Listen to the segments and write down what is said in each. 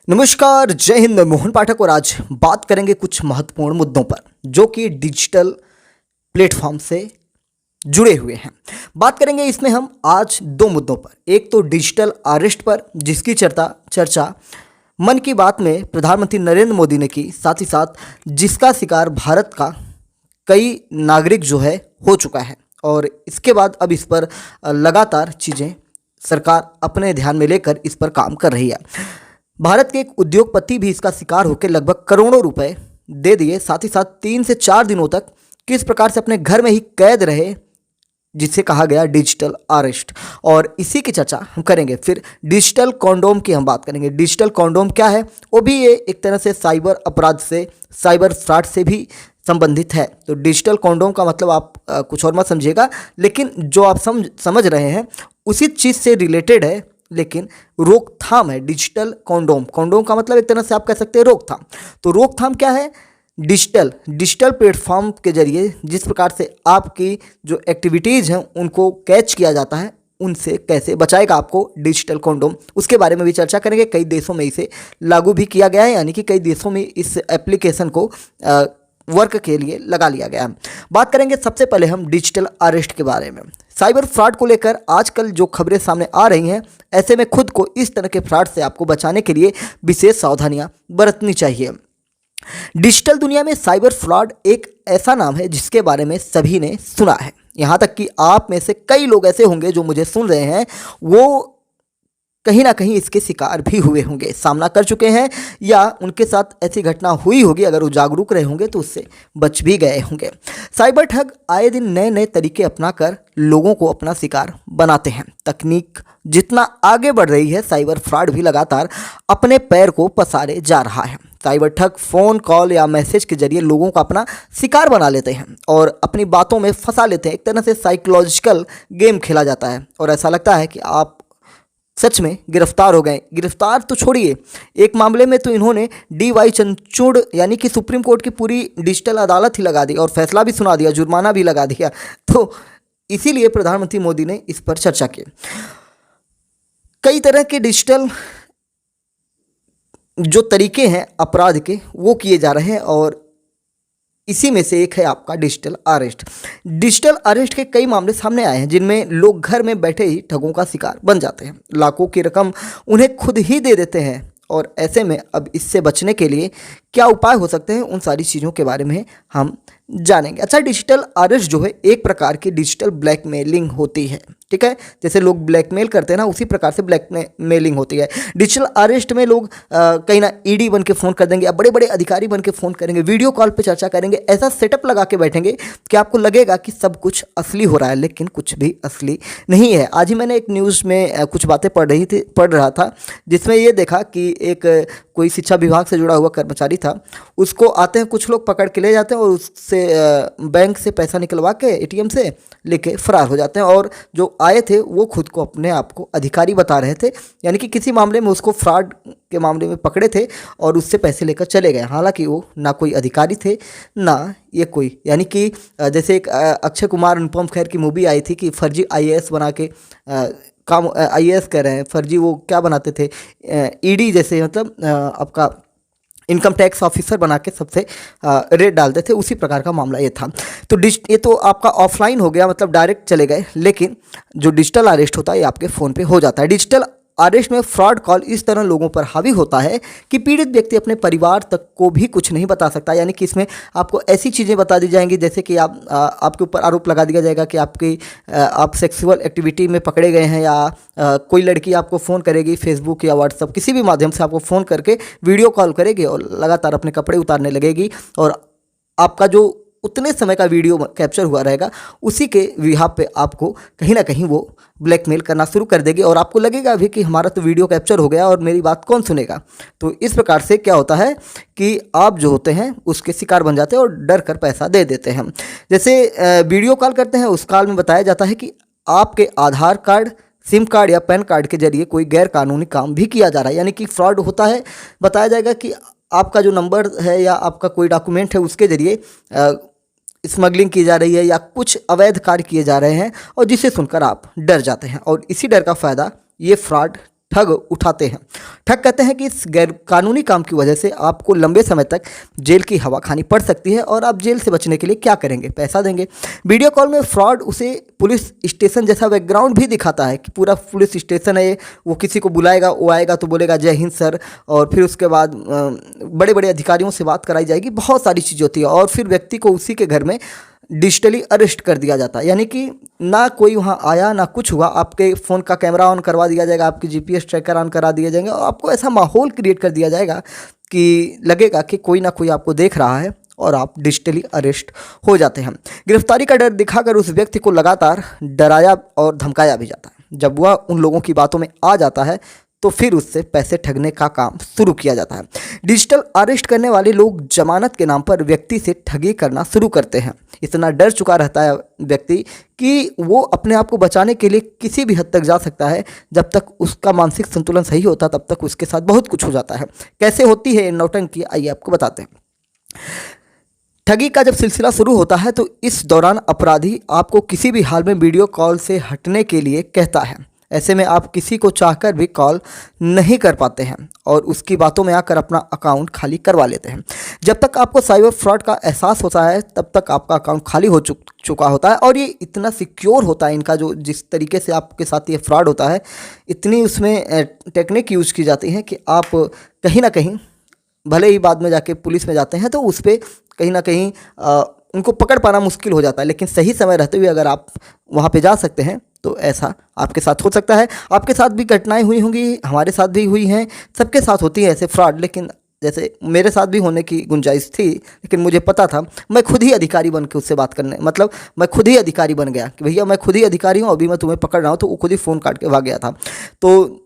नमस्कार, जय हिंद। मोहन पाठक और आज बात करेंगे कुछ महत्वपूर्ण मुद्दों पर जो कि डिजिटल प्लेटफॉर्म से जुड़े हुए हैं। बात करेंगे इसमें हम आज दो मुद्दों पर, एक तो डिजिटल अरेस्ट पर जिसकी चर्चा मन की बात में प्रधानमंत्री नरेंद्र मोदी ने की, साथ ही साथ जिसका शिकार भारत का कई नागरिक जो है हो चुका है। और इसके बाद अब इस पर लगातार चीज़ें सरकार अपने ध्यान में लेकर इस पर काम कर रही है। भारत के एक उद्योगपति भी इसका शिकार होकर लगभग करोड़ों रुपए दे दिए। साथ ही साथ 3 से 4 दिनों तक किस प्रकार से अपने घर में ही कैद रहे, जिसे कहा गया डिजिटल अरेस्ट। और इसी की चर्चा हम करेंगे। फिर डिजिटल कॉन्डोम की हम बात करेंगे। डिजिटल कॉन्डोम क्या है, वो भी ये एक तरह से साइबर अपराध से, साइबर फ्रॉड से भी संबंधित है। तो डिजिटल कॉन्डोम का मतलब आप कुछ और मत समझिएगा, लेकिन जो आप समझ रहे हैं उसी चीज़ से रिलेटेड है, लेकिन रोकथाम है। डिजिटल कॉन्डोम का मतलब एक तरह से आप कह सकते हैं रोकथाम। तो रोकथाम क्या है? डिजिटल प्लेटफॉर्म के जरिए जिस प्रकार से आपकी जो एक्टिविटीज़ हैं उनको कैच किया जाता है, उनसे कैसे बचाएगा आपको डिजिटल कॉन्डोम, उसके बारे में भी चर्चा करेंगे। कई देशों में इसे लागू भी किया गया है, यानी कि कई देशों में इस एप्लीकेशन को वर्क के लिए लगा लिया गया है। बात करेंगे सबसे पहले हम डिजिटल अरेस्ट के बारे में। साइबर फ्रॉड को लेकर आजकल जो खबरें सामने आ रही हैं, ऐसे में खुद को इस तरह के फ्रॉड से आपको बचाने के लिए विशेष सावधानियां बरतनी चाहिए। डिजिटल दुनिया में साइबर फ्रॉड एक ऐसा नाम है जिसके बारे में सभी ने सुना है। यहाँ तक कि आप में से कई लोग ऐसे होंगे जो मुझे सुन रहे हैं, वो कहीं ना कहीं इसके शिकार भी हुए होंगे, सामना कर चुके हैं, या उनके साथ ऐसी घटना हुई होगी। अगर वो जागरूक रहे होंगे तो उससे बच भी गए होंगे। साइबर ठग आए दिन नए नए तरीके अपनाकर लोगों को अपना शिकार बनाते हैं। तकनीक जितना आगे बढ़ रही है, साइबर फ्रॉड भी लगातार अपने पैर को पसारे जा रहा है। साइबर ठग फ़ोन कॉल या मैसेज के जरिए लोगों को अपना शिकार बना लेते हैं और अपनी बातों में फंसा लेते हैं। एक तरह से साइकोलॉजिकल गेम खेला जाता है और ऐसा लगता है कि आप सच में गिरफ्तार हो गए। गिरफ्तार तो छोड़िए, एक मामले में तो इन्होंने DY चंद्रचूड़ यानी कि सुप्रीम कोर्ट की पूरी डिजिटल अदालत ही लगा दी और फैसला भी सुना दिया, जुर्माना भी लगा दिया। तो इसीलिए प्रधानमंत्री मोदी ने इस पर चर्चा की। कई तरह के डिजिटल जो तरीके हैं अपराध के, वो किए जा रहे हैं और इसी में से एक है आपका डिजिटल अरेस्ट। डिजिटल अरेस्ट के कई मामले सामने आए हैं जिनमें लोग घर में बैठे ही ठगों का शिकार बन जाते हैं। लाखों की रकम उन्हें खुद ही दे देते हैं और ऐसे में अब इससे बचने के लिए क्या उपाय हो सकते हैं, उन सारी चीज़ों के बारे में हम जानेंगे। अच्छा, डिजिटल अरेस्ट जो है एक प्रकार की डिजिटल ब्लैकमेलिंग होती है। ठीक है, जैसे लोग ब्लैकमेल करते हैं ना, उसी प्रकार से ब्लैकमेलिंग होती है। डिजिटल अरेस्ट में लोग कहीं ना ED बन के फ़ोन कर देंगे या बड़े बड़े अधिकारी बन के फ़ोन करेंगे, वीडियो कॉल पे चर्चा करेंगे, ऐसा सेटअप लगा के बैठेंगे कि आपको लगेगा कि सब कुछ असली हो रहा है, लेकिन कुछ भी असली नहीं है। आज ही मैंने एक न्यूज़ में कुछ बातें पढ़ रहा था, जिसमें ये देखा कि एक कोई शिक्षा विभाग से जुड़ा हुआ कर्मचारी था। उसको आते हैं कुछ लोग, पकड़ के ले जाते हैं और उससे बैंक से पैसा निकलवा के ATM से लेके फरार हो जाते हैं। और जो आए थे वो खुद को अपने आप को अधिकारी बता रहे थे, यानी कि किसी मामले में उसको फ्रॉड के मामले में पकड़े थे और उससे पैसे लेकर चले गए। हालांकि वो ना कोई अधिकारी थे ना ये कोई, यानी कि जैसे एक अक्षय कुमार अनुपम खेर की मूवी आई थी कि फर्जी IAS बना के काम IAS कर रहे हैं, फर्जी वो क्या बनाते थे, ED जैसे, मतलब आपका इनकम टैक्स ऑफिसर बना के सबसे रेट डालते थे, उसी प्रकार का मामला ये था। तो ये तो आपका ऑफलाइन हो गया, मतलब डायरेक्ट चले गए, लेकिन जो डिजिटल अरेस्ट होता है ये आपके फ़ोन पे हो जाता है। डिजिटल अरेस्ट में फ्रॉड कॉल इस तरह लोगों पर हावी होता है कि पीड़ित व्यक्ति अपने परिवार तक को भी कुछ नहीं बता सकता। यानी कि इसमें आपको ऐसी चीज़ें बता दी जाएंगी, जैसे कि आपके ऊपर आरोप लगा दिया जाएगा कि आप सेक्सुअल एक्टिविटी में पकड़े गए हैं, या कोई लड़की आपको फ़ोन करेगी, फेसबुक या व्हाट्सअप किसी भी माध्यम से आपको फ़ोन करके वीडियो कॉल करेगी और लगातार अपने कपड़े उतारने लगेगी और आपका जो उतने समय का वीडियो कैप्चर हुआ रहेगा उसी के विहाब पे आपको कहीं ना कहीं वो ब्लैकमेल करना शुरू कर देगी और आपको लगेगा भी कि हमारा तो वीडियो कैप्चर हो गया और मेरी बात कौन सुनेगा। तो इस प्रकार से क्या होता है कि आप जो होते हैं उसके शिकार बन जाते हैं और डर कर पैसा दे देते हैं। जैसे वीडियो कॉल करते हैं, उस कॉल में बताया जाता है कि आपके आधार कार्ड, सिम कार्ड या पैन कार्ड के जरिए कोई गैर कानूनी काम भी किया जा रहा है, यानी कि फ्रॉड होता है। बताया जाएगा कि आपका जो नंबर है या आपका कोई डॉक्यूमेंट है उसके जरिए स्मगलिंग की जा रही है या कुछ अवैध कार्य किए जा रहे हैं, और जिसे सुनकर आप डर जाते हैं और इसी डर का फ़ायदा ये फ्रॉड ठग उठाते हैं। ठग कहते हैं कि इस गैर कानूनी काम की वजह से आपको लंबे समय तक जेल की हवा खानी पड़ सकती है। और आप जेल से बचने के लिए क्या करेंगे? पैसा देंगे। वीडियो कॉल में फ्रॉड उसे पुलिस स्टेशन जैसा बैकग्राउंड भी दिखाता है कि पूरा पुलिस स्टेशन है, वो किसी को बुलाएगा, वो आएगा तो बोलेगा जय हिंद सर, और फिर उसके बाद बड़े बड़े अधिकारियों से बात कराई जाएगी, बहुत सारी चीज़ होती है। और फिर व्यक्ति को उसी के घर में डिजिटली अरेस्ट कर दिया जाता है, यानी कि ना कोई वहाँ आया ना कुछ हुआ, आपके फ़ोन का कैमरा ऑन करवा दिया जाएगा, आपके जीपीएस ट्रैकर ऑन करा दिए जाएंगे और आपको ऐसा माहौल क्रिएट कर दिया जाएगा कि लगेगा कि कोई ना कोई आपको देख रहा है और आप डिजिटली अरेस्ट हो जाते हैं। गिरफ्तारी का डर दिखाकर उस व्यक्ति को लगातार डराया और धमकाया भी जाता है। जब वह उन लोगों की बातों में आ जाता है तो फिर उससे पैसे ठगने का काम शुरू किया जाता है। डिजिटल अरेस्ट करने वाले लोग जमानत के नाम पर व्यक्ति से ठगी करना शुरू करते हैं। इतना डर चुका रहता है व्यक्ति कि वो अपने आप को बचाने के लिए किसी भी हद तक जा सकता है। जब तक उसका मानसिक संतुलन सही होता तब तक उसके साथ बहुत कुछ हो जाता है। कैसे होती है नौटंकी, आइए आपको बताते हैं। ठगी का जब सिलसिला शुरू होता है तो इस दौरान अपराधी आपको किसी भी हाल में वीडियो कॉल से हटने के लिए कहता है। ऐसे में आप किसी को चाहकर भी कॉल नहीं कर पाते हैं और उसकी बातों में आकर अपना अकाउंट खाली करवा लेते हैं। जब तक आपको साइबर फ्रॉड का एहसास होता है तब तक आपका अकाउंट खाली हो चुका होता है। और ये इतना सिक्योर होता है इनका, जो जिस तरीके से आपके साथ ये फ्रॉड होता है, इतनी उसमें टेक्निक यूज की जाती है कि आप कहीं ना कहीं, भले ही बाद में जाके पुलिस में जाते हैं तो उस पर कहीं ना कहीं उनको पकड़ पाना मुश्किल हो जाता है, लेकिन सही समय रहते हुए अगर आप वहाँ पे जा सकते हैं तो ऐसा आपके साथ हो सकता है। आपके साथ भी घटनाएं हुई होंगी, हमारे साथ भी हुई हैं, सबके साथ होती है ऐसे फ्रॉड। लेकिन जैसे मेरे साथ भी होने की गुंजाइश थी, लेकिन मुझे पता था, मैं खुद ही अधिकारी बन के उससे बात करने, मतलब मैं खुद ही अधिकारी बन गया कि भैया मैं खुद ही अधिकारी हूँ, अभी मैं तुम्हें पकड़ रहा हूँ, तो वो खुद ही फ़ोन काट के भाग गया था। तो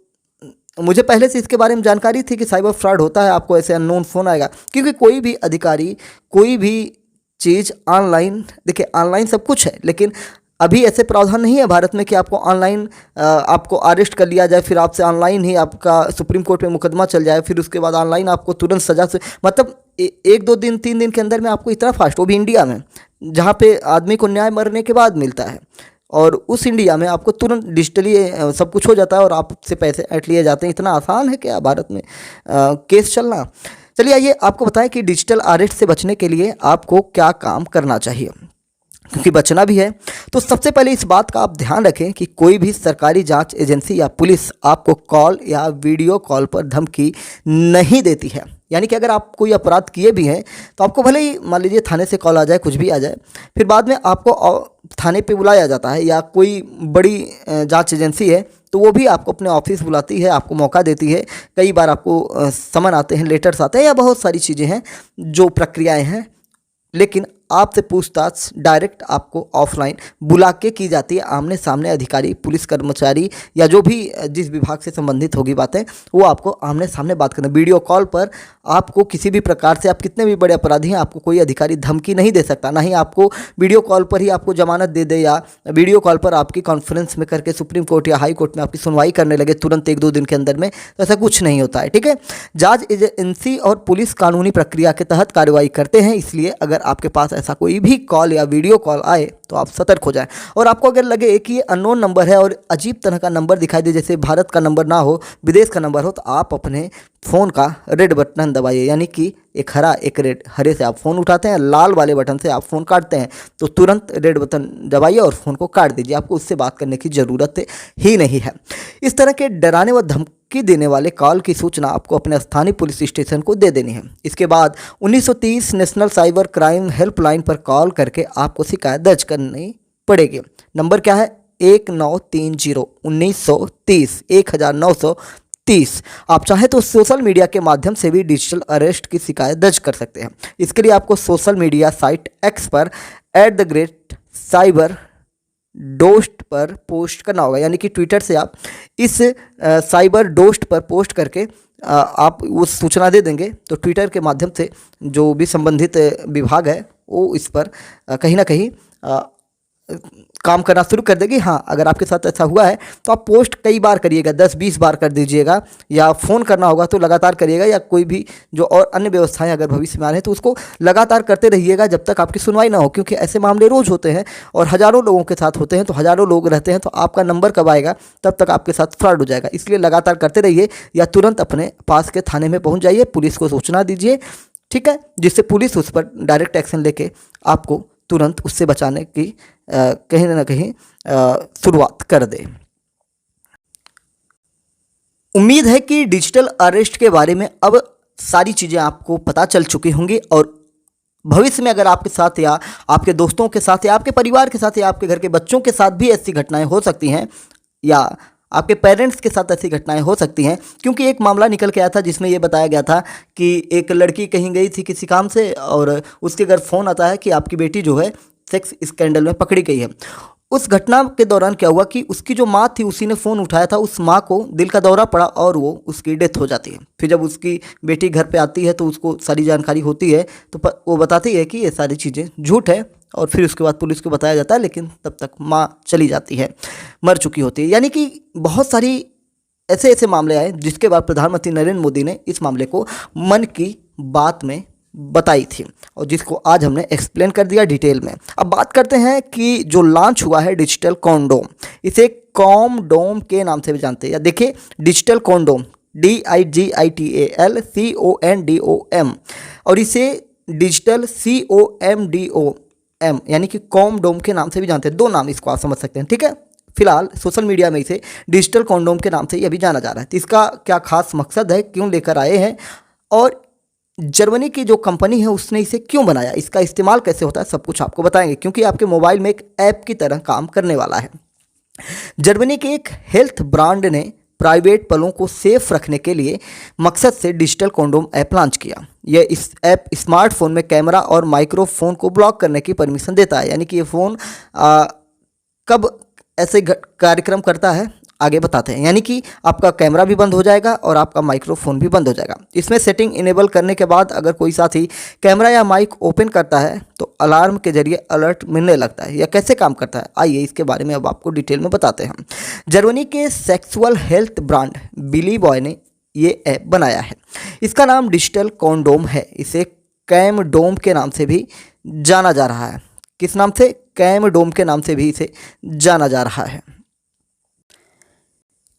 मुझे पहले से इसके बारे में जानकारी थी कि साइबर फ्रॉड होता है, आपको ऐसे अननोन फ़ोन आएगा। क्योंकि कोई भी अधिकारी कोई भी चीज़ ऑनलाइन, देखिए ऑनलाइन सब कुछ है, लेकिन अभी ऐसे प्रावधान नहीं है भारत में कि आपको ऑनलाइन आपको अरेस्ट कर लिया जाए, फिर आपसे ऑनलाइन ही आपका सुप्रीम कोर्ट में मुकदमा चल जाए, फिर उसके बाद ऑनलाइन आपको तुरंत सजा से, मतलब 1-2 दिन 3 दिन के अंदर में आपको इतना फास्ट, वो भी इंडिया में जहाँ पे आदमी को न्याय मरने के बाद मिलता है, और उस इंडिया में आपको तुरंत डिजिटली सब कुछ हो जाता है और आपसे पैसे ऐंठ लिए जाते हैं। इतना आसान है क्या भारत में केस चलना? चलिए आइए आपको बताएं कि डिजिटल अरेस्ट से बचने के लिए आपको क्या काम करना चाहिए, क्योंकि बचना भी है। तो सबसे पहले इस बात का आप ध्यान रखें कि कोई भी सरकारी जांच एजेंसी या पुलिस आपको कॉल या वीडियो कॉल पर धमकी नहीं देती है। यानी कि अगर आप कोई अपराध किए भी हैं तो आपको भले ही मान लीजिए थाने से कॉल आ जाए, कुछ भी आ जाए, फिर बाद में आपको थाने पे बुलाया जाता है, या कोई बड़ी जांच एजेंसी है तो वो भी आपको अपने ऑफिस बुलाती है, आपको मौका देती है। कई बार आपको समन आते हैं, लेटर्स आते हैं, या बहुत सारी चीज़ें हैं जो प्रक्रियाएँ हैं, लेकिन आपसे पूछताछ डायरेक्ट आपको ऑफलाइन बुला के की जाती है। आमने सामने अधिकारी, पुलिस कर्मचारी या जो भी जिस विभाग से संबंधित होगी बातें, वो आपको आमने सामने बात करना। वीडियो कॉल पर आपको किसी भी प्रकार से, आप कितने भी बड़े अपराधी हैं, आपको कोई अधिकारी धमकी नहीं दे सकता। ना ही आपको वीडियो कॉल पर ही आपको जमानत दे दे, या वीडियो कॉल पर आपकी कॉन्फ्रेंस में करके सुप्रीम कोर्ट या हाई कोर्ट में आपकी सुनवाई करने लगे तुरंत 1-2 दिन के अंदर में, तो ऐसा कुछ नहीं होता है। ठीक है, जांच एजेंसी और पुलिस कानूनी प्रक्रिया के तहत कार्रवाई करते हैं, इसलिए अगर आपके पास ऐसा कोई भी कॉल या वीडियो कॉल आए तो आप सतर्क हो जाएं। और आपको अगर लगे कि ये अननोन नंबर है और अजीब तरह का नंबर दिखाई दे, जैसे भारत का नंबर ना हो, विदेश का नंबर हो, तो आप अपने फ़ोन का रेड बटन दबाइए। यानी कि एक हरा एक रेड, हरे से आप फ़ोन उठाते हैं, लाल वाले बटन से आप फ़ोन काटते हैं, तो तुरंत रेड बटन दबाइए और फ़ोन को काट दीजिए। आपको उससे बात करने की ज़रूरत ही नहीं है। इस तरह के डराने व धमकी देने वाले कॉल की सूचना आपको अपने स्थानीय पुलिस स्टेशन को दे देनी है। इसके बाद 1930 नेशनल साइबर क्राइम हेल्पलाइन पर कॉल करके आपको शिकायत दर्ज करनी पड़ेगी। नंबर क्या है? 1930 1930। आप चाहे तो सोशल मीडिया के माध्यम से भी डिजिटल अरेस्ट की शिकायत दर्ज कर सकते हैं। इसके लिए आपको सोशल मीडिया साइट एक्स पर @cyber डोस्ट पर पोस्ट करना होगा। यानी कि ट्विटर से आप इस साइबर डोस्ट पर पोस्ट करके आप वो सूचना दे देंगे, तो ट्विटर के माध्यम से जो भी संबंधित विभाग है वो इस पर कहीं ना कहीं काम करना शुरू कर देगी। हाँ, अगर आपके साथ ऐसा हुआ है तो आप पोस्ट कई बार करिएगा, 10-20 बार कर दीजिएगा, या फ़ोन करना होगा तो लगातार करिएगा, या कोई भी जो और अन्य व्यवस्थाएं अगर भविष्य में आ रही हैं तो उसको लगातार करते रहिएगा जब तक आपकी सुनवाई ना हो, क्योंकि ऐसे मामले रोज़ होते हैं और हज़ारों लोगों के साथ होते हैं। तो हज़ारों लोग रहते हैं, तो आपका नंबर कब आएगा तब तक आपके साथ फ्रॉड हो जाएगा। इसलिए लगातार करते रहिए, या तुरंत अपने पास के थाने में पहुँच जाइए, पुलिस को सूचना दीजिए, ठीक है, जिससे पुलिस उस पर डायरेक्ट एक्शन लेके आपको तुरंत उससे बचाने की कहीं ना कहीं शुरुआत कर दे। उम्मीद है कि डिजिटल अरेस्ट के बारे में अब सारी चीज़ें आपको पता चल चुकी होंगी, और भविष्य में अगर आपके साथ या आपके दोस्तों के साथ या आपके परिवार के साथ या आपके घर के बच्चों के साथ भी ऐसी घटनाएं हो सकती हैं, या आपके पेरेंट्स के साथ ऐसी घटनाएं हो सकती हैं, क्योंकि एक मामला निकल के आया था जिसमें ये बताया गया था कि एक लड़की कहीं गई थी किसी काम से, और उसके घर फ़ोन आता है कि आपकी बेटी जो है सेक्स स्कैंडल में पकड़ी गई है। उस घटना के दौरान क्या हुआ कि उसकी जो माँ थी उसी ने फ़ोन उठाया था, उस माँ को दिल का दौरा पड़ा और वो उसकी डेथ हो जाती है। फिर जब उसकी बेटी घर पे आती है तो उसको सारी जानकारी होती है, तो वो बताती है कि ये सारी चीज़ें झूठ है, और फिर उसके बाद पुलिस को बताया जाता है, लेकिन तब तक माँ चली जाती है, मर चुकी होती है। यानी कि बहुत सारी ऐसे ऐसे मामले आए जिसके बाद प्रधानमंत्री नरेंद्र मोदी ने इस मामले को मन की बात में बताई थी, और जिसको आज हमने एक्सप्लेन कर दिया डिटेल में। अब बात करते हैं कि जो लॉन्च हुआ है डिजिटल कॉन्डोम, इसे कॉमडोम के नाम से भी जानते हैं। या देखिए, डिजिटल कॉन्डोम DIGITAL CONDOM, और इसे डिजिटल COMDOM यानी कि कॉमडोम के नाम से भी जानते हैं। दो नाम इसको आप समझ सकते हैं, ठीक है। फिलहाल सोशल मीडिया में इसे डिजिटल कॉन्डोम के नाम से ही अभी जाना जा रहा है। तो इसका क्या खास मकसद है, क्यों लेकर आए हैं, और जर्मनी की जो कंपनी है उसने इसे क्यों बनाया, इसका इस्तेमाल कैसे होता है, सब कुछ आपको बताएंगे, क्योंकि आपके मोबाइल में एक ऐप की तरह काम करने वाला है। जर्मनी के एक हेल्थ ब्रांड ने प्राइवेट पलों को सेफ रखने के लिए मकसद से डिजिटल कॉन्डोम ऐप लॉन्च किया। यह इस ऐप स्मार्टफोन में कैमरा और माइक्रोफोन को ब्लॉक करने की परमिशन देता है। यानी कि ये फ़ोन कब ऐसे कार्यक्रम करता है, आगे बताते हैं। यानी कि आपका कैमरा भी बंद हो जाएगा और आपका माइक्रोफोन भी बंद हो जाएगा। इसमें सेटिंग इनेबल करने के बाद अगर कोई साथी कैमरा या माइक ओपन करता है तो अलार्म के जरिए अलर्ट मिलने लगता है। यह कैसे काम करता है, आइए इसके बारे में अब आपको डिटेल में बताते हैं। जर्मनी के सेक्सुअल हेल्थ ब्रांड बिली बॉय ने ये ऐप बनाया है। इसका नाम डिजिटल कॉन्डोम है। इसे कैमडोम के नाम से भी जाना जा रहा है। किस नाम से? कैमडोम के नाम से भी इसे जाना जा रहा है।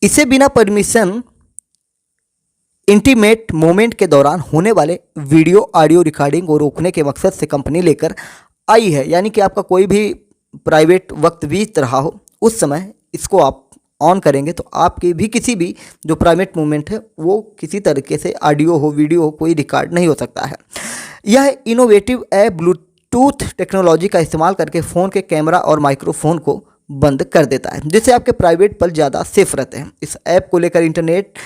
इसे बिना परमिशन इंटीमेट मोमेंट के दौरान होने वाले वीडियो ऑडियो रिकॉर्डिंग को रोकने के मकसद से कंपनी लेकर आई है। यानी कि आपका कोई भी प्राइवेट वक्त बीत रहा हो, उस समय इसको आप ऑन करेंगे तो आपके भी किसी भी जो प्राइवेट मोमेंट है वो किसी तरीके से ऑडियो हो, वीडियो हो, कोई रिकॉर्ड नहीं हो सकता है। यह इनोवेटिव ऐप ब्लूटूथ टेक्नोलॉजी का इस्तेमाल करके फ़ोन के कैमरा और माइक्रोफोन को बंद कर देता है, जिससे आपके प्राइवेट पल ज़्यादा सेफ रहते हैं। इस ऐप को लेकर इंटरनेट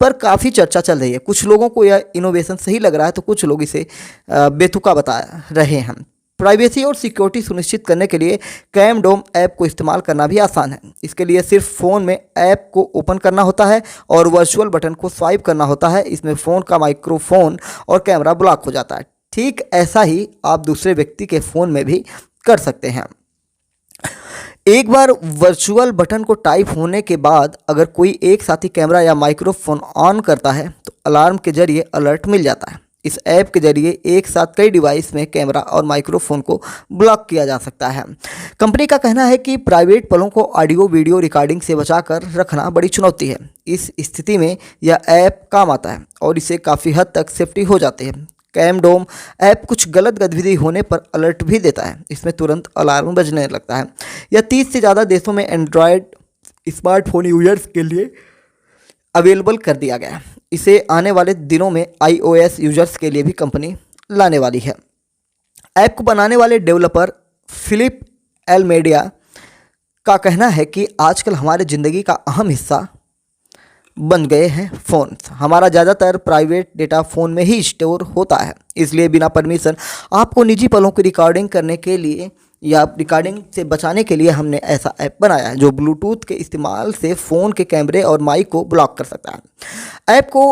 पर काफ़ी चर्चा चल रही है। कुछ लोगों को यह इनोवेशन सही लग रहा है तो कुछ लोग इसे बेतुका बता रहे हैं। प्राइवेसी और सिक्योरिटी सुनिश्चित करने के लिए कैमडोम ऐप को इस्तेमाल करना भी आसान है। इसके लिए सिर्फ फ़ोन में ऐप को ओपन करना होता है और वर्चुअल बटन को स्वाइप करना होता है। इसमें फ़ोन का माइक्रोफोन और कैमरा ब्लॉक हो जाता है। ठीक ऐसा ही आप दूसरे व्यक्ति के फ़ोन में भी कर सकते हैं। एक बार वर्चुअल बटन को टाइप होने के बाद अगर कोई एक साथी कैमरा या माइक्रोफोन ऑन करता है तो अलार्म के जरिए अलर्ट मिल जाता है। इस ऐप के जरिए एक साथ कई डिवाइस में कैमरा और माइक्रोफोन को ब्लॉक किया जा सकता है। कंपनी का कहना है कि प्राइवेट पलों को ऑडियो वीडियो रिकॉर्डिंग से बचाकर रखना बड़ी चुनौती है। इस स्थिति में यह ऐप काम आता है और इससे काफ़ी हद तक सेफ्टी हो जाती है। कैमडोम ऐप कुछ गलत गतिविधि होने पर अलर्ट भी देता है। इसमें तुरंत अलार्म बजने लगता है। यह 30 से ज़्यादा देशों में एंड्रॉयड स्मार्टफोन यूजर्स के लिए अवेलेबल कर दिया गया है। इसे आने वाले दिनों में iOS यूजर्स के लिए भी कंपनी लाने वाली है। ऐप को बनाने वाले डेवलपर फिलिप एल्मेडिया का कहना है कि आजकल हमारे ज़िंदगी का अहम हिस्सा बन गए हैं फ़ोन। हमारा ज़्यादातर प्राइवेट डेटा फ़ोन में ही स्टोर होता है, इसलिए बिना परमिशन आपको निजी पलों की रिकॉर्डिंग करने के लिए या रिकॉर्डिंग से बचाने के लिए हमने ऐसा ऐप बनाया है जो ब्लूटूथ के इस्तेमाल से फ़ोन के कैमरे और माइक को ब्लॉक कर सकता है। ऐप को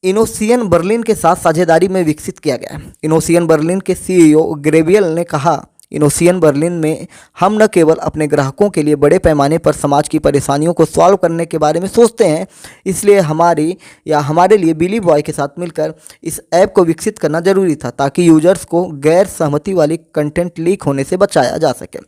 इनोसियन बर्लिन के साथ साझेदारी में विकसित किया गया है। इनोसियन बर्लिन के CEO ग्रेवियल ने कहा, इनोसियन बर्लिन में हम न केवल अपने ग्राहकों के लिए बड़े पैमाने पर समाज की परेशानियों को सॉल्व करने के बारे में सोचते हैं, इसलिए हमारे लिए बिली बॉय के साथ मिलकर इस ऐप को विकसित करना जरूरी था ताकि यूजर्स को गैर सहमति वाली कंटेंट लीक होने से बचाया जा सके।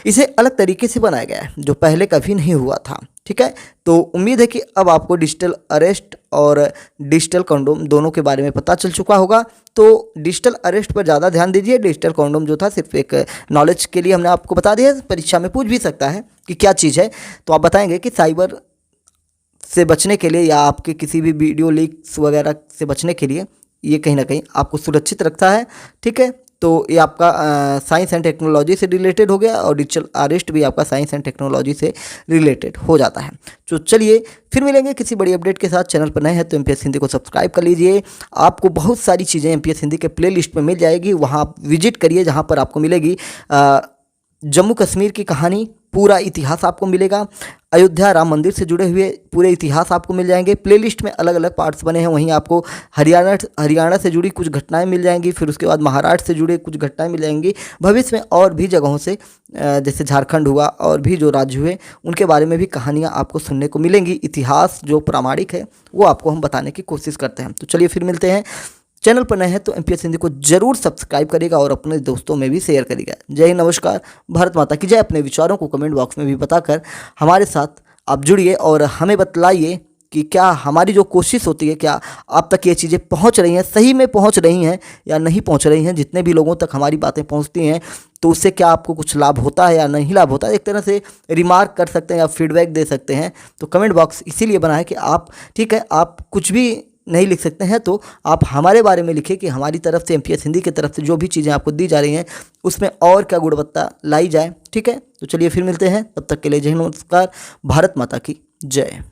इसे अलग तरीके से बनाया गया है जो पहले कभी नहीं हुआ था। ठीक है, तो उम्मीद है कि अब आपको डिजिटल अरेस्ट और डिजिटल कंडोम दोनों के बारे में पता चल चुका होगा। तो डिजिटल अरेस्ट पर ज़्यादा ध्यान दीजिए। डिजिटल कंडोम जो था सिर्फ एक नॉलेज के लिए हमने आपको बता दिया, परीक्षा में पूछ भी सकता है कि क्या चीज़ है। तो आप बताएंगे कि साइबर से बचने के लिए या आपके किसी भी वीडियो लीक्स वगैरह से बचने के लिए ये कहीं ना कहीं आपको सुरक्षित रखता है। ठीक है, तो ये आपका साइंस एंड टेक्नोलॉजी से रिलेटेड हो गया और डिजिटल अरेस्ट भी आपका साइंस एंड टेक्नोलॉजी से रिलेटेड हो जाता है। तो चलिए फिर मिलेंगे किसी बड़ी अपडेट के साथ। चैनल पर नए हैं तो एमपीएस हिंदी को सब्सक्राइब कर लीजिए। आपको बहुत सारी चीज़ें एमपीएस हिंदी के प्लेलिस्ट में मिल जाएगी, वहाँ आप विजिट करिए जहाँ पर आपको मिलेगी जम्मू कश्मीर की कहानी, पूरा इतिहास आपको मिलेगा। अयोध्या राम मंदिर से जुड़े हुए पूरे इतिहास आपको मिल जाएंगे। प्लेलिस्ट में अलग अलग पार्ट्स बने हैं। वहीं आपको हरियाणा से जुड़ी कुछ घटनाएं मिल जाएंगी, फिर उसके बाद महाराष्ट्र से जुड़े कुछ घटनाएं मिल जाएंगी। भविष्य में और भी जगहों से जैसे झारखंड हुआ और भी जो राज्य हुए उनके बारे में भी कहानियाँ आपको सुनने को मिलेंगी। इतिहास जो प्रामाणिक है वो आपको हम बताने की कोशिश करते हैं। तो चलिए फिर मिलते हैं। चैनल पर नए हैं तो एमपीएस हिंदी को जरूर सब्सक्राइब करेगा और अपने दोस्तों में भी शेयर करेगा। जय हिंद, नमस्कार, भारत माता की जय। अपने विचारों को कमेंट बॉक्स में भी बताकर हमारे साथ आप जुड़िए और हमें बतलाइए कि क्या हमारी जो कोशिश होती है, क्या आप तक ये चीज़ें पहुंच रही हैं, सही में पहुंच रही हैं या नहीं पहुंच रही हैं। जितने भी लोगों तक हमारी बातें पहुंचती हैं तो उससे क्या आपको कुछ लाभ होता है या नहीं लाभ होता है, एक तरह से रिमार्क कर सकते हैं या फीडबैक दे सकते हैं। तो कमेंट बॉक्स इसीलिए बना है कि आप, ठीक है, आप कुछ भी नहीं लिख सकते हैं तो आप हमारे बारे में लिखिए कि हमारी तरफ से, एमपीएस हिंदी की तरफ से जो भी चीज़ें आपको दी जा रही हैं उसमें और क्या गुणवत्ता लाई जाए। ठीक है, तो चलिए फिर मिलते हैं, तब तक के लिए जय हिंद, नमस्कार, भारत माता की जय।